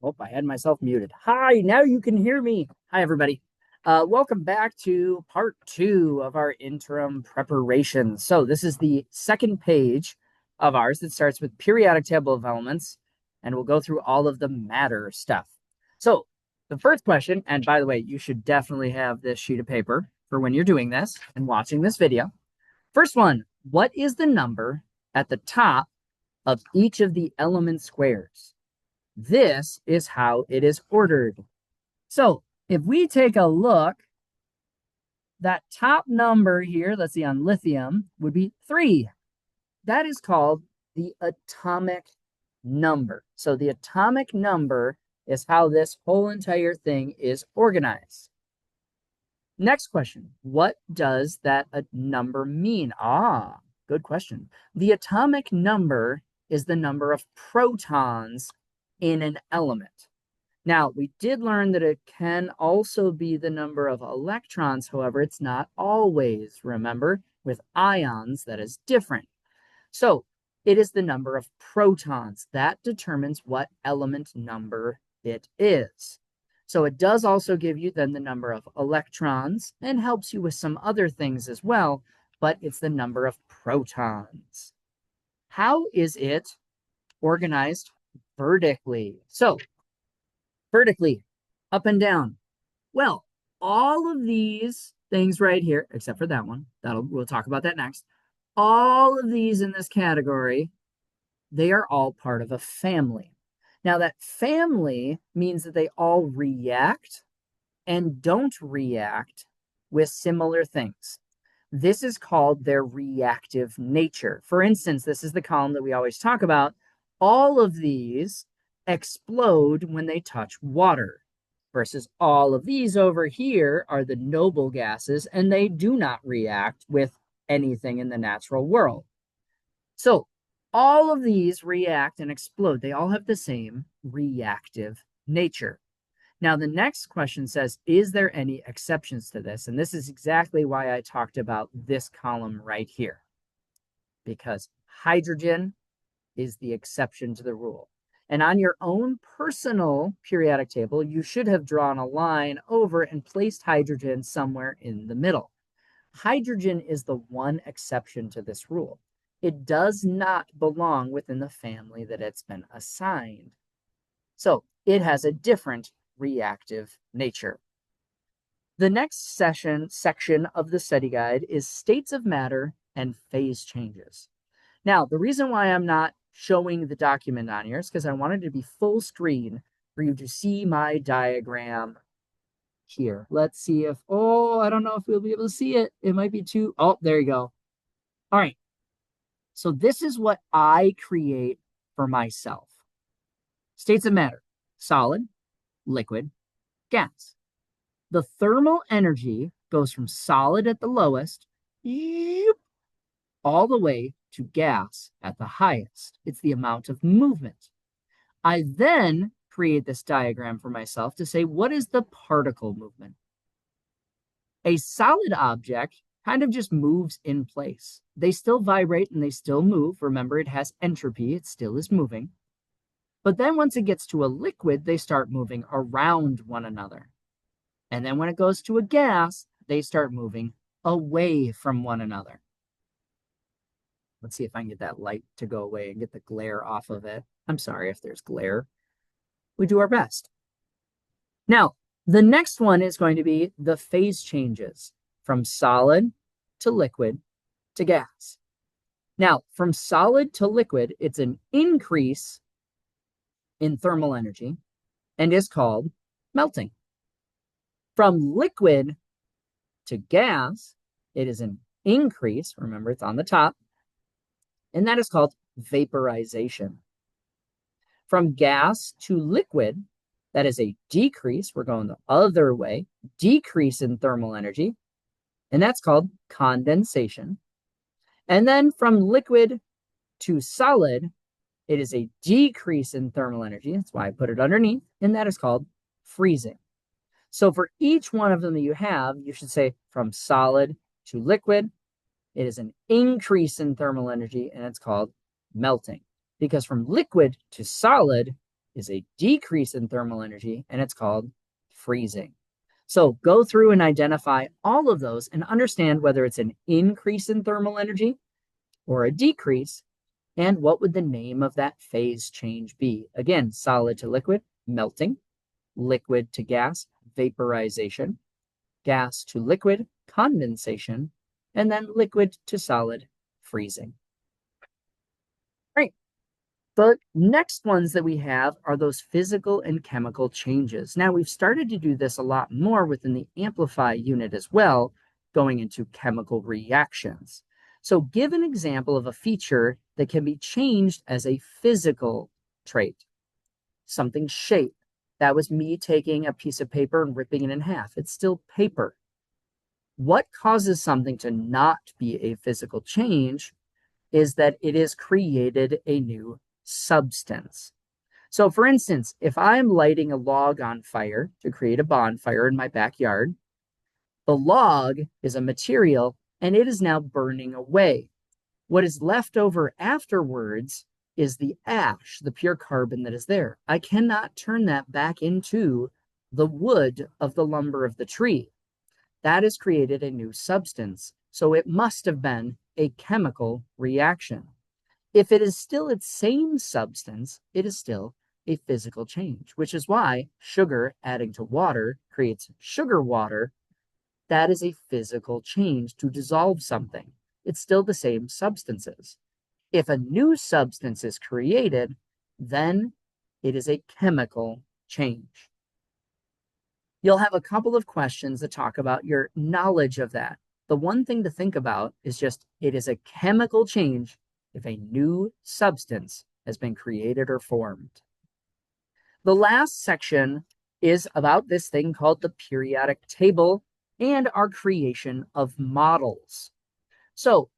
Oh, I had myself muted. Hi, now you can hear me. Hi, everybody. Welcome back to part 2 of our interim preparation. So this is the second page of ours that starts with periodic table of elements, and we'll go through all of the matter stuff. So the first question, and by the way, you should definitely have this sheet of paper for when you're doing this and watching this video. First one, what is the number at the top of each of the element squares? This is how it is ordered. So if we take a look, that top number here, let's see, on lithium would be 3. That is called the atomic number. So the atomic number is how this whole entire thing is organized. Next question. What does that number mean? Good question. The atomic number is the number of protons in an element. Now, we did learn that it can also be the number of electrons. However, it's not always. Remember, with ions, that is different. So it is the number of protons. That determines what element number it is. So it does also give you then the number of electrons and helps you with some other things as well, but it's the number of protons. How is it organized vertically? So vertically, up and down. Well, all of these things right here, except for that one, we'll talk about that next. All of these in this category, they are all part of a family. Now, that family means that they all react and don't react with similar things. This is called their reactive nature. For instance, this is the column that we always talk about. All of these explode when they touch water, versus all of these over here are the noble gases, and they do not react with anything in the natural world. So all of these react and explode. They all have the same reactive nature. Now, the next question says, is there any exceptions to this? And this is exactly why I talked about this column right here, because hydrogen is the exception to the rule. And on your own personal periodic table, you should have drawn a line over and placed hydrogen somewhere in the middle. Hydrogen is the one exception to this rule. It does not belong within the family that it's been assigned. So it has a different reactive nature. The next section of the study guide is states of matter and phase changes. Now, the reason why I'm not showing the document on here is because I wanted it to be full screen for you to see my diagram here. Let's see if, I don't know if we'll be able to see it. It might be too, there you go. All right. So this is what I create for myself. States of matter: solid, liquid, gas. The thermal energy goes from solid at the lowest all the way to gas at the highest. It's the amount of movement. I then create this diagram for myself to say, what is the particle movement? A solid object kind of just moves in place. They still vibrate and they still move. Remember, it has entropy. It still is moving. But then once it gets to a liquid, they start moving around one another. And then when it goes to a gas, they start moving away from one another. Let's see if I can get that light to go away and get the glare off of it. I'm sorry if there's glare. We do our best. Now, the next one is going to be the phase changes from solid to liquid to gas. Now, from solid to liquid, it's an increase in thermal energy and is called melting. From liquid to gas, it is an increase. Remember, it's on the top. And that is called vaporization. From gas to liquid, that is a decrease. We're going the other way, decrease in thermal energy. And that's called condensation. And then from liquid to solid, it is a decrease in thermal energy. That's why I put it underneath. And that is called freezing. So for each one of them that you have, you should say from solid to liquid, it is an increase in thermal energy, and it's called melting. Because from liquid to solid is a decrease in thermal energy, and it's called freezing. So go through and identify all of those and understand whether it's an increase in thermal energy or a decrease, and what would the name of that phase change be? Again, solid to liquid, melting, liquid to gas, vaporization, gas to liquid, condensation, and then liquid to solid, freezing. Right. The next ones that we have are those physical and chemical changes. Now, we've started to do this a lot more within the amplify unit as well, going into chemical reactions. So give an example of a feature that can be changed as a physical trait. Something's shape. That was me taking a piece of paper and ripping it in half. It's still paper. What causes something to not be a physical change is that it has created a new substance. So for instance, if I'm lighting a log on fire to create a bonfire in my backyard, the log is a material and it is now burning away. What is left over afterwards is the ash, the pure carbon that is there. I cannot turn that back into the wood of the lumber of the tree. That has created a new substance. So it must have been a chemical reaction. If it is still its same substance, it is still a physical change, which is why sugar adding to water creates sugar water. That is a physical change to dissolve something. It's still the same substances. If a new substance is created, then it is a chemical change. You'll have a couple of questions that talk about your knowledge of that. The one thing to think about is just it is a chemical change if a new substance has been created or formed. The last section is about this thing called the periodic table and our creation of models. So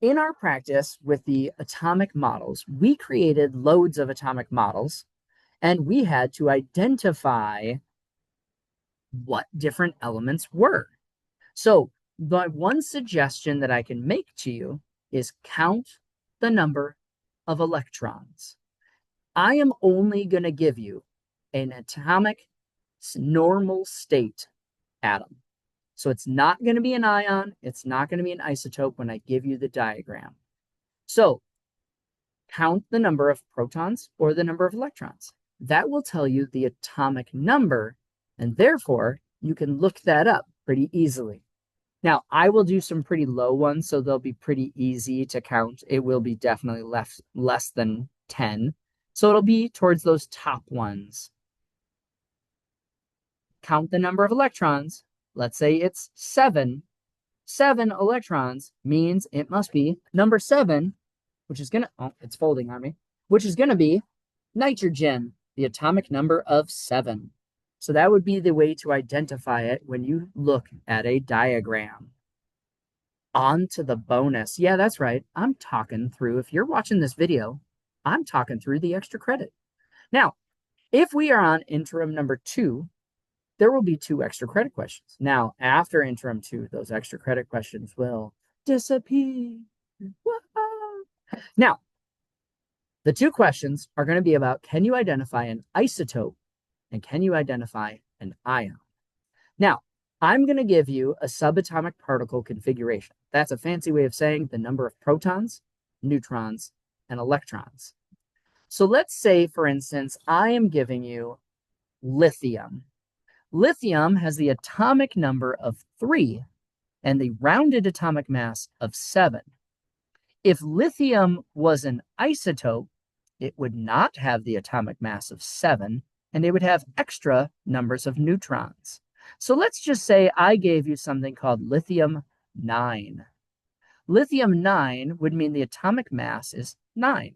in our practice with the atomic models, we created loads of atomic models, and we had to identify what different elements were. So the one suggestion that I can make to you is count the number of electrons. I am only going to give you an atomic normal state atom. So it's not going to be an ion. It's not going to be an isotope when I give you the diagram. So count the number of protons or the number of electrons. That will tell you the atomic number, and therefore you can look that up pretty easily. Now, I will do some pretty low ones, so they'll be pretty easy to count. It will be definitely less than 10. So it'll be towards those top ones. Count the number of electrons. Let's say it's 7. 7 electrons means it must be number 7, which is going to, oh, it's folding on me, which is going to be nitrogen, the atomic number of 7. So that would be the way to identify it when you look at a diagram. On to the bonus. Yeah, that's right. I'm talking through, if you're watching this video, I'm talking through the extra credit. Now, if we are on interim number 2, there will be 2 extra credit questions. Now, after interim 2, those extra credit questions will disappear. Whoa. Now, the 2 questions are going to be about, can you identify an isotope and can you identify an ion? Now, I'm going to give you a subatomic particle configuration. That's a fancy way of saying the number of protons, neutrons, and electrons. So let's say, for instance, I am giving you lithium. Lithium has the atomic number of 3 and the rounded atomic mass of 7. If lithium was an isotope, it would not have the atomic mass of 7, and it would have extra numbers of neutrons. So let's just say I gave you something called lithium-9. Lithium-9 would mean the atomic mass is 9.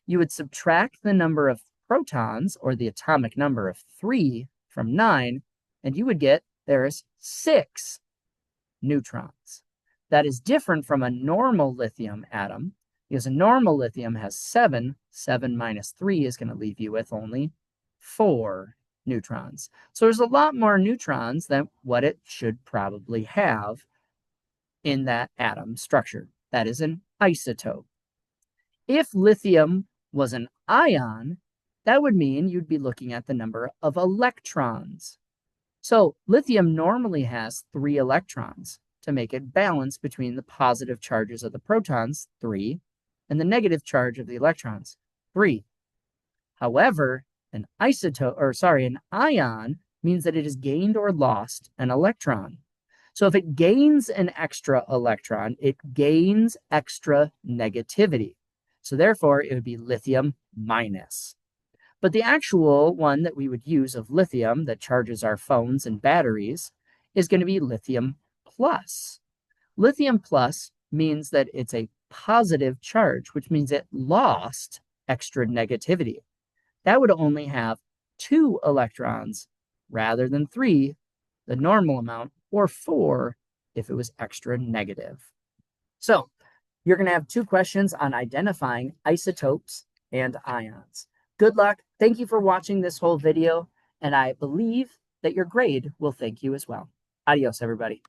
You would subtract the number of protons, or the atomic number of 3, from 9, and you would get there's 6 neutrons. That is different from a normal lithium atom, because a normal lithium has 7. 7 minus 3 is going to leave you with only 4 neutrons. So there's a lot more neutrons than what it should probably have in that atom structure. That is an isotope. If lithium was an ion, that would mean you'd be looking at the number of electrons. So lithium normally has 3 electrons to make it balance between the positive charges of the protons, 3, and the negative charge of the electrons, 3. However, an ion means that it has gained or lost an electron. So if it gains an extra electron, it gains extra negativity. So therefore, it would be lithium minus. But the actual one that we would use of lithium that charges our phones and batteries is going to be lithium plus. Lithium plus means that it's a positive charge, which means it lost extra negativity. That would only have 2 electrons rather than 3, the normal amount, or 4 if it was extra negative. So you're going to have 2 questions on identifying isotopes and ions. Good luck. Thank you for watching this whole video, and I believe that your grade will thank you as well. Adios, everybody.